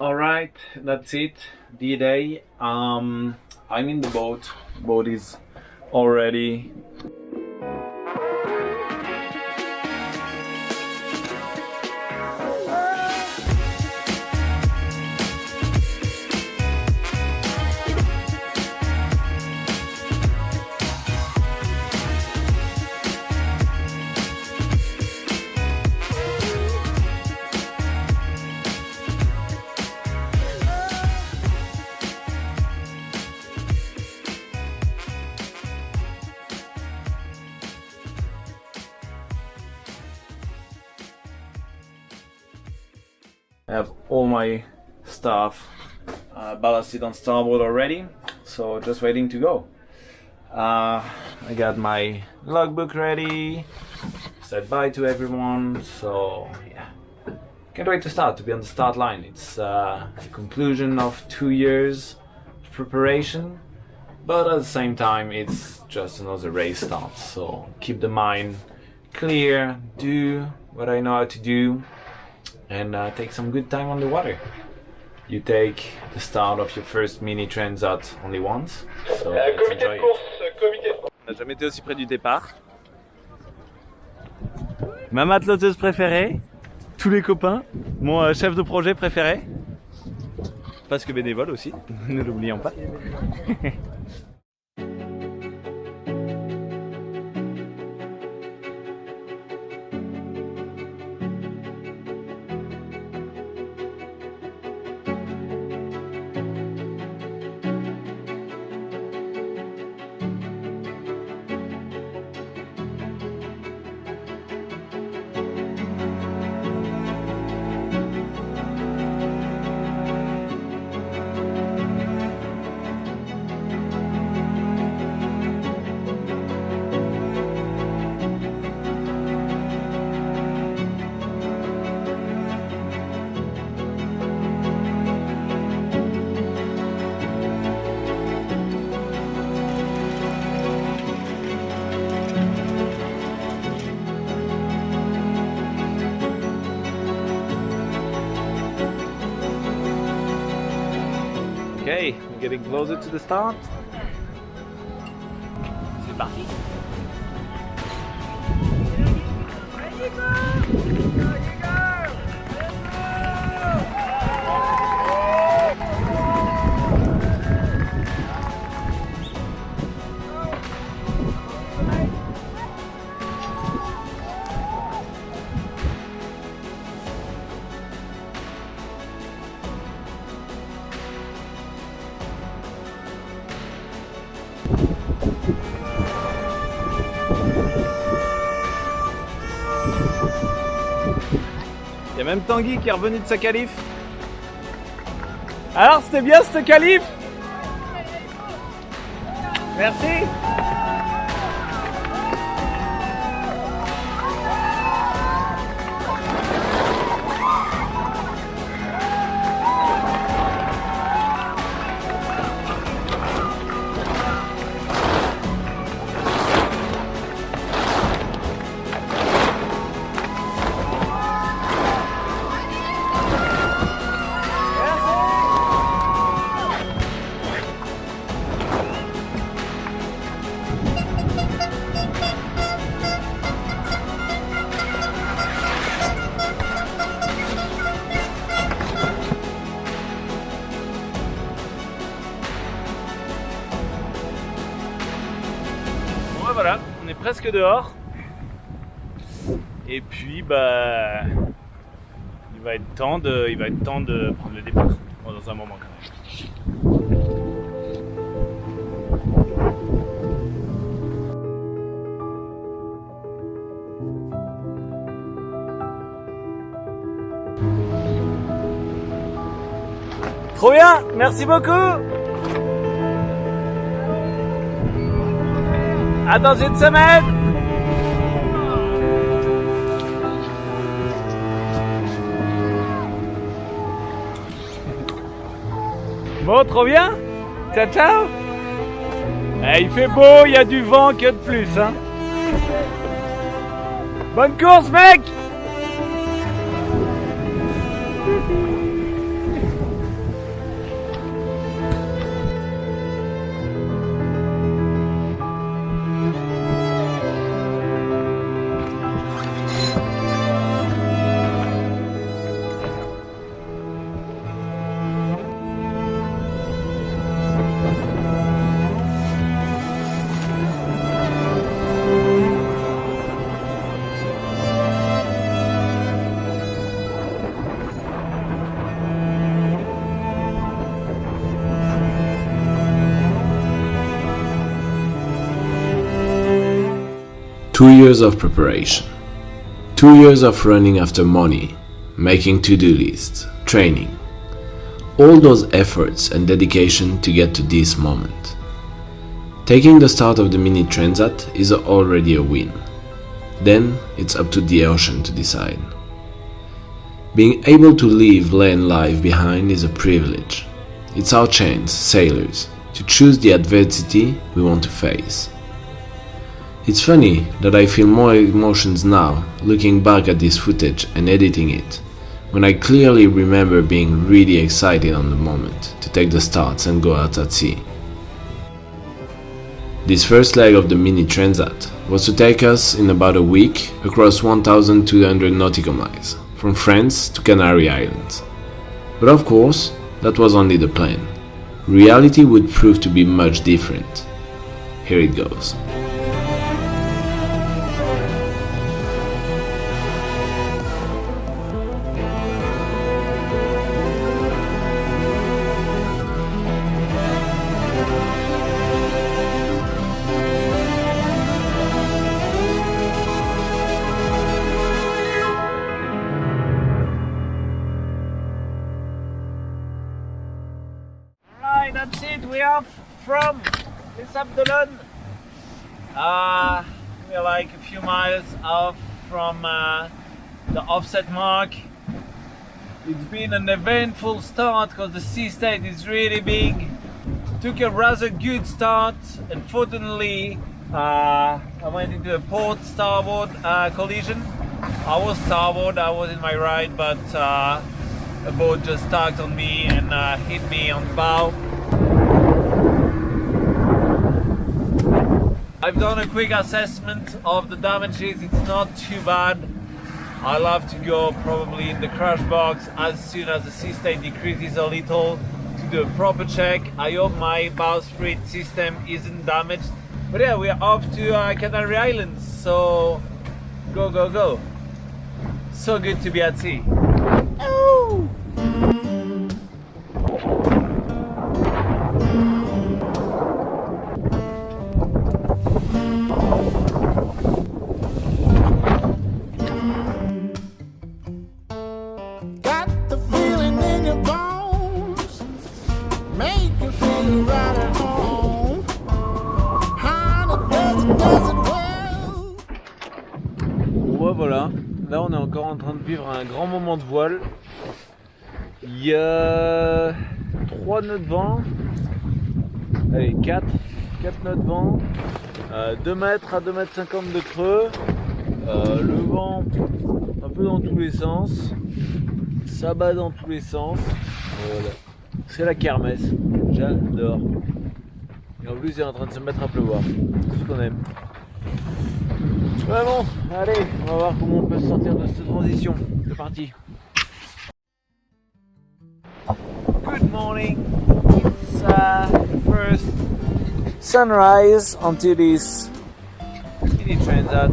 Alright, that's it. D-Day. I'm in the boat. Boat is all ready. I have all my stuff ballasted on starboard already, so just waiting to go. I got my logbook ready, said bye to everyone, so yeah. Can't wait to be on the start line. It's the conclusion of 2 years of preparation, but at the same time it's just another race start, so keep the mind clear, do what I know how to do, and take some good time on the water. You take the start of your first mini transat only once, so let's enjoy it. On n'a jamais été aussi près du départ. Ma mateloteuse préférée, tous les copains, mon chef de projet préféré, parce que bénévole aussi, ne l'oublions pas. Okay, we're getting closer to the start. C'est parti. Il y a même Tanguy qui est revenu de sa qualif. Alors, c'était bien cette qualif? Merci. Voilà, on est presque dehors. Et puis bah il va être temps de prendre le départ. Bon, dans un moment quand même. Trop bien, merci beaucoup. À dans une semaine. Bon, trop bien. Ciao, ciao. Eh, il fait beau, il y a du vent, que de plus, hein. Bonne course, mec. 2 years of preparation. 2 years of running after money, making to-do lists, training. All those efforts and dedication to get to this moment. Taking the start of the Mini Transat is already a win. Then it's up to the ocean to decide. Being able to leave land life behind is a privilege. It's our chance, sailors, to choose the adversity we want to face. It's funny that I feel more emotions now, looking back at this footage and editing it, when I clearly remember being really excited on the moment to take the starts and go out at sea. This first leg of the Mini Transat was to take us in about a week across 1,200 nautical miles, from France to Canary Islands. But of course, that was only the plan. Reality would prove to be much different. Here it goes. That's it, we are from Les Sables d'Olonne. We are like a few miles off from the offset mark. It's been an eventful start because the sea state is really big. Took a rather good start. Unfortunately, I went into a port starboard collision. I was starboard, I was in my right, but a boat just tugged on me and hit me on the bow. I've done a quick assessment of the damages, it's not too bad. I'll have to go probably in the crash box as soon as the sea state decreases a little to do a proper check. I hope my bowsprit system isn't damaged. But yeah, we're off to Canary Islands, so go, go, go. So good to be at sea. Oh! Voilà, là on est encore en train de vivre un grand moment de voile. Il y a 3 nœuds de vent, allez 4 nœuds de vent, 2 mètres à 2 mètres 50 de creux, le vent un peu dans tous les sens, ça bat dans tous les sens, voilà. C'est la kermesse, j'adore. Et en plus il est en train de se mettre à pleuvoir, tout ce qu'on aime. Ouais bon, allez, on va voir comment on peut se sortir de cette transition. C'est parti. Good morning. It's first sunrise onto this Mini Transat.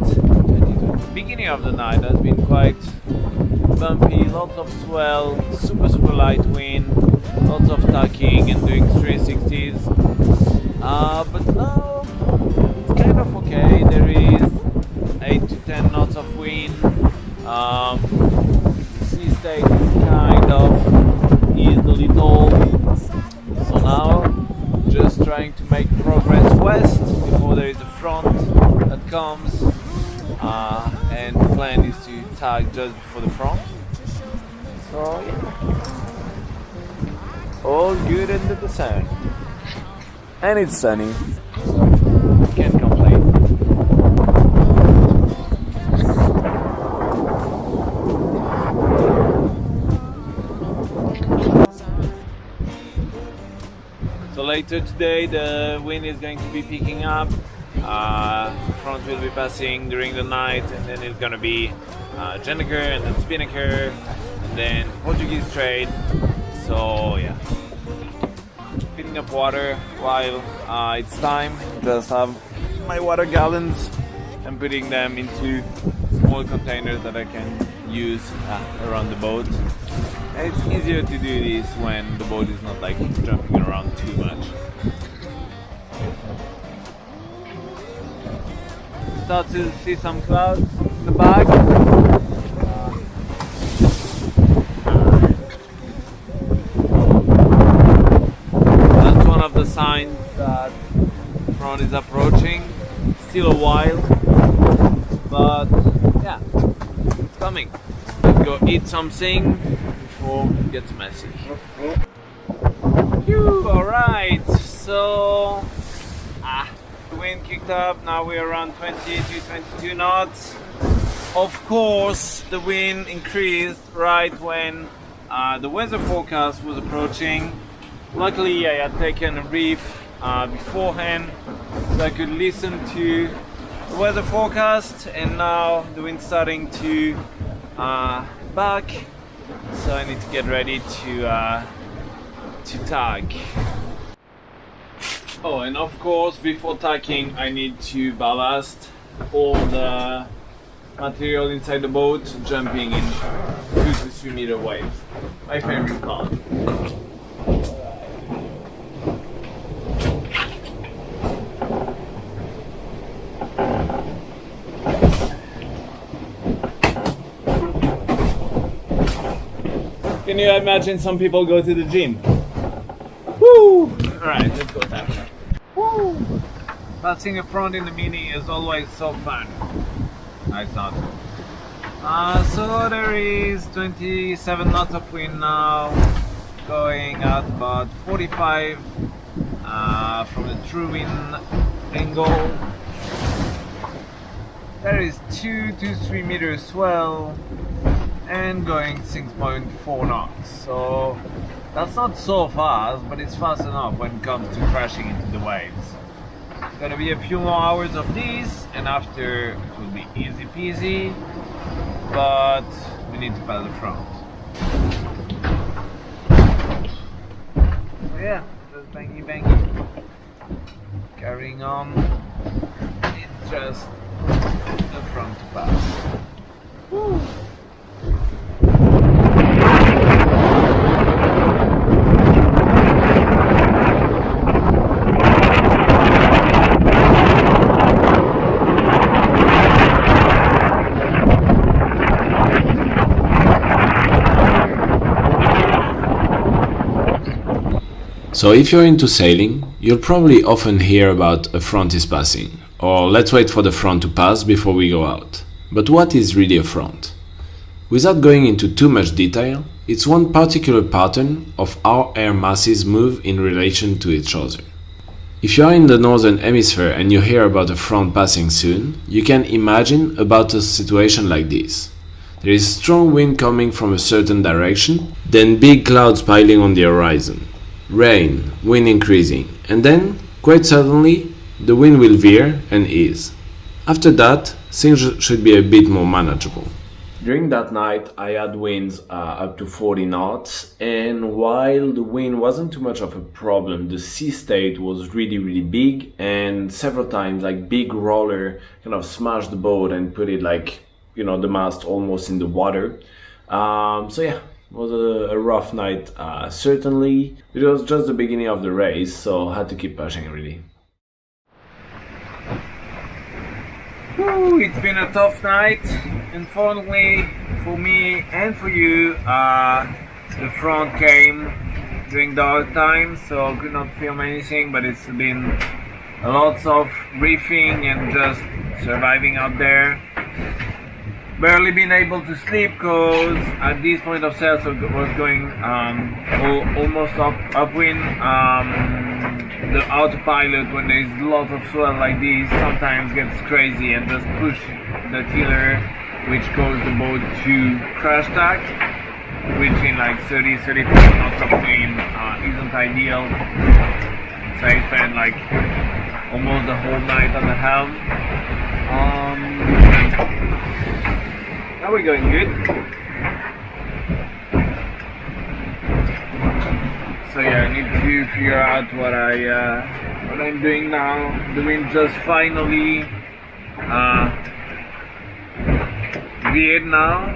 Beginning of the night has been quite bumpy, lots of swell, super light wind, lots of tacking and doing 360s. But now it's kind of okay. There is 8 to 10 knots of wind. Sea state is kind of eased a little. So now just trying to make progress west before there is a front that comes. And the plan is to tag just before the front. So yeah. All good under the sun. And it's sunny. So can't complain. So later today the wind is going to be picking up, front will be passing during the night, and then it's gonna be Gennaker and then Spinnaker and then Portuguese Trade. So yeah, filling up water while it's time. Just have my water gallons and putting them into small containers that I can use around the boat. And it's easier to do this when the boat is not like jumping around too much. start to see some clouds in the back. That's one of the signs that front is approaching. Still a while, but yeah, it's coming. Let's go eat something before it gets messy. Alright, so the wind kicked up. Now we're around 20 to 22 knots. Of course, the wind increased right when the weather forecast was approaching. Luckily, I had taken a brief beforehand so I could listen to the weather forecast, and now the wind's starting to back, so I need to get ready to tag. Oh, and of course, before tagging, I need to ballast all the material inside the boat, jumping in 2 to 3 meter waves. My favorite part. Can you imagine some people go to the gym? Woo! Alright, let's go tag. Woo! Passing a front in the Mini is always so fun. Nice knot. So there is 27 knots of wind now, going at about 45 from the true wind angle. There is 2 to 3 meters swell and going 6.4 knots. So that's not so fast, but it's fast enough when it comes to crashing into the waves. Gonna be a few more hours of this, and after it will be easy peasy, but we need to paddle the front. So yeah, just bangy bangy. Carrying on. It's just the front to pass. Woo. So if you're into sailing, you'll probably often hear about a front is passing, or let's wait for the front to pass before we go out. But what is really a front? Without going into too much detail, it's one particular pattern of how air masses move in relation to each other. If you are in the northern hemisphere and you hear about a front passing soon, you can imagine about a situation like this. There is strong wind coming from a certain direction, then big clouds piling on the horizon. Rain, wind increasing, and then, quite suddenly, the wind will veer and ease. After that, things should be a bit more manageable. During that night, I had winds up to 40 knots, and while the wind wasn't too much of a problem, the sea state was really big, and several times, like big roller kind of smashed the boat and put it like, you know, the mast almost in the water. So yeah. It was a rough night, certainly. It was just the beginning of the race, so I had to keep pushing really. Woo, it's been a tough night. Unfortunately, for me and for you, the front came during dark time, so I could not film anything, but it's been lots of briefing and just surviving out there. Barely been able to sleep because at this point of sail so was going almost upwind. The autopilot, when there's lots of swell like this, sometimes gets crazy and just push the tiller, which caused the boat to crash tack, which in like 30-35 knots of wind isn't ideal. So I spent like almost the whole night on the helm. Now we're going good. So yeah, I need to figure out what I'm doing now. The wind just finally veered now,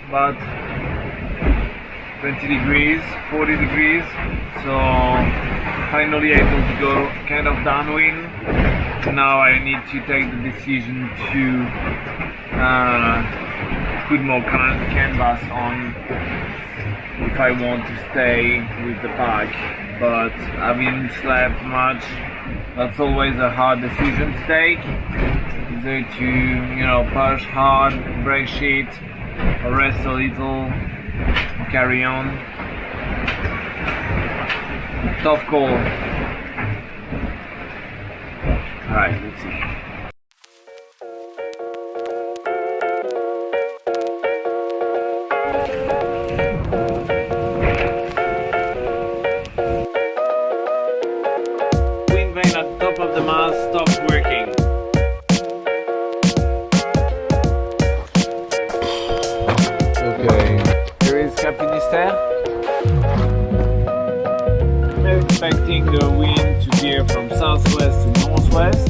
about 20 degrees, 40 degrees. So finally able to go kind of downwind. now I need to take the decision to put more canvas on if I want to stay with the pack. But having slept much, that's always a hard decision to take. Either to, you know, push hard, break shit, or rest a little, carry on. Tough call. Alright, let's see. Wind vane at the top of the mast stopped working. Okay, here is Cap Finisterre. I'm expecting the wind to veer from southwest to northwest.